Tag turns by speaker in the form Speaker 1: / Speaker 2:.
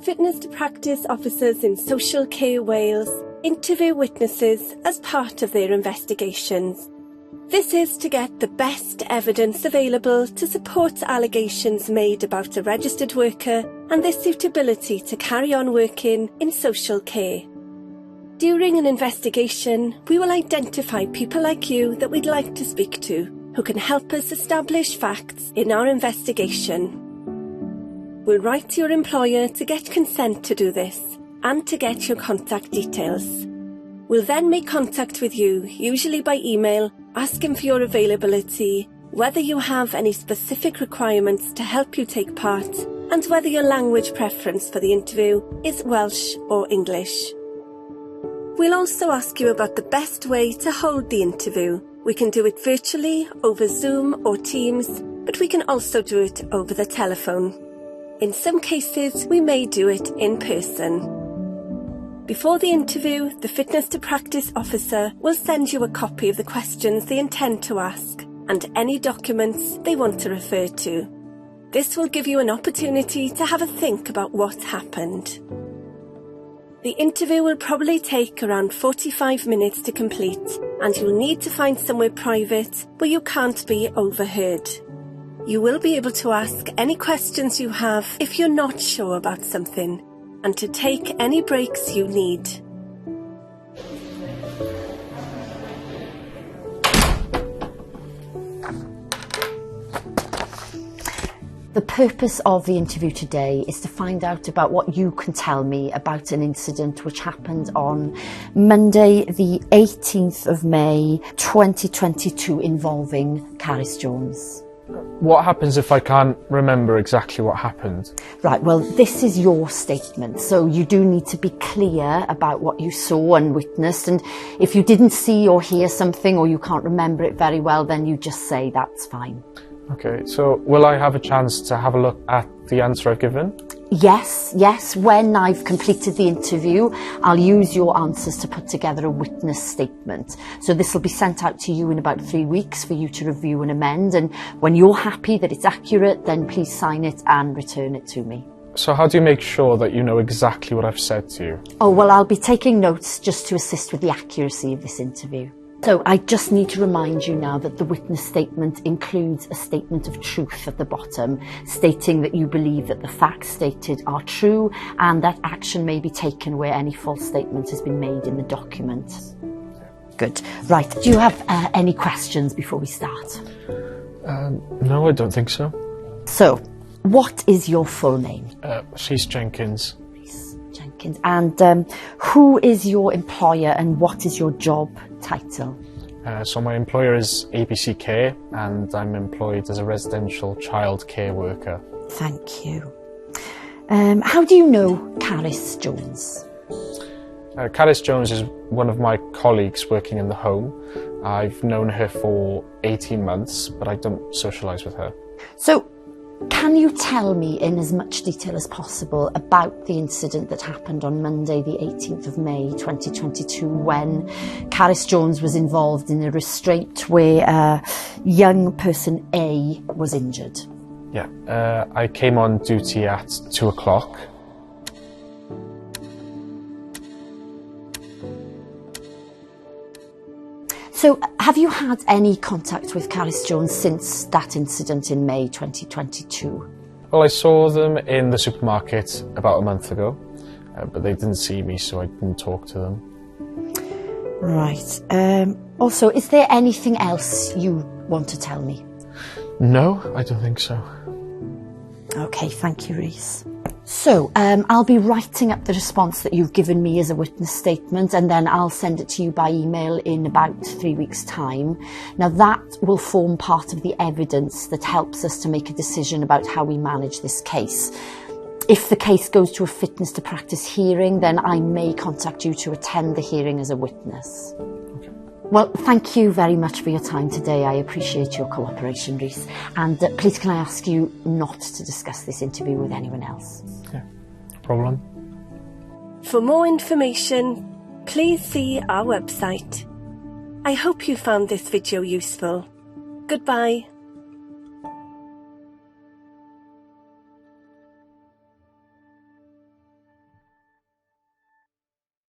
Speaker 1: Fitness to Practice officers in Social Care Wales interview witnesses as part of their investigations. This is to get the best evidence available to support allegations made about a registered worker and their suitability to carry on working in social care. During an investigation, we will identify people like you that we'd like to speak to, who can help us establish facts in our investigation. We'll write to your employer to get consent to do this and to get your contact details. We'll then make contact with you, usually by email, asking for your availability, whether you have any specific requirements to help you take part, and whether your language preference for the interview is Welsh or English. We'll also ask you about the best way to hold the interview. We can do it virtually, over Zoom or Teams, but we can also do it over the telephone. In some cases, we may do it in person. Before the interview, the Fitness to Practice officer will send you a copy of the questions they intend to ask and any documents they want to refer to. This will give you an opportunity to have a think about what happened. The interview will probably take around 45 minutes to complete, and you'll need to find somewhere private where you can't be overheard. You will be able to ask any questions you have if you're not sure about something, and to take any breaks you need.
Speaker 2: The purpose of the interview today is to find out about what you can tell me about an incident which happened on Monday the 18th of May 2022 involving Carys Jones.
Speaker 3: What happens if I can't remember exactly what happened?
Speaker 2: Right, well, this is your statement, so you do need to be clear about what you saw and witnessed, and if you didn't see or hear something or you can't remember it very well, then you just say that's fine.
Speaker 3: Okay, so will I have a chance to have a look at the answer I've given?
Speaker 2: Yes. When I've completed the interview, I'll use your answers to put together a witness statement. So this will be sent out to you in about 3 weeks for you to review and amend. And when you're happy that it's accurate, then please sign it and return it to me.
Speaker 3: So how do you make sure that you know exactly what I've said to you?
Speaker 2: Oh, well, I'll be taking notes just to assist with the accuracy of this interview. So I just need to remind you now that the witness statement includes a statement of truth at the bottom, stating that you believe that the facts stated are true and that action may be taken where any false statement has been made in the document. Good. Right. Do you have any questions before we start?
Speaker 3: No, I don't think so.
Speaker 2: So, what is your full name?
Speaker 3: Rhys Jenkins.
Speaker 2: Rhys Jenkins. And who is your employer and what is your job title?
Speaker 3: So my employer is ABC Care and I'm employed as a residential child care worker.
Speaker 2: Thank you. How do you know Carys Jones?
Speaker 3: Carys Jones is one of my colleagues working in the home. I've known her for 18 months, but I don't socialise with her. So, can you tell me in as much detail as possible about the incident that happened on Monday the 18th of May 2022 when Carys Jones was involved in a restraint where young person A was injured? Yeah, I came on duty at 2 o'clock.
Speaker 2: So, have you had any contact with Carys Jones since that incident in May 2022?
Speaker 3: Well, I saw them in the supermarket about a month ago, but they didn't see me, so I didn't talk to them.
Speaker 2: Right. Also, is there anything else you want to tell me?
Speaker 3: No, I don't think so.
Speaker 2: Okay, thank you, Rhys. So, I'll be writing up the response that you've given me as a witness statement, and then I'll send it to you by email in about 3 weeks' time. Now, that will form part of the evidence that helps us to make a decision about how we manage this case. If the case goes to a fitness to practice hearing, then I may contact you to attend the hearing as a witness.
Speaker 3: Okay.
Speaker 2: Well, thank you very much for your time today. I appreciate your cooperation, Rhys. And please can I ask you not to discuss this interview with anyone else?
Speaker 3: Yeah, no problem.
Speaker 1: For more information, please see our website. I hope you found this video useful. Goodbye.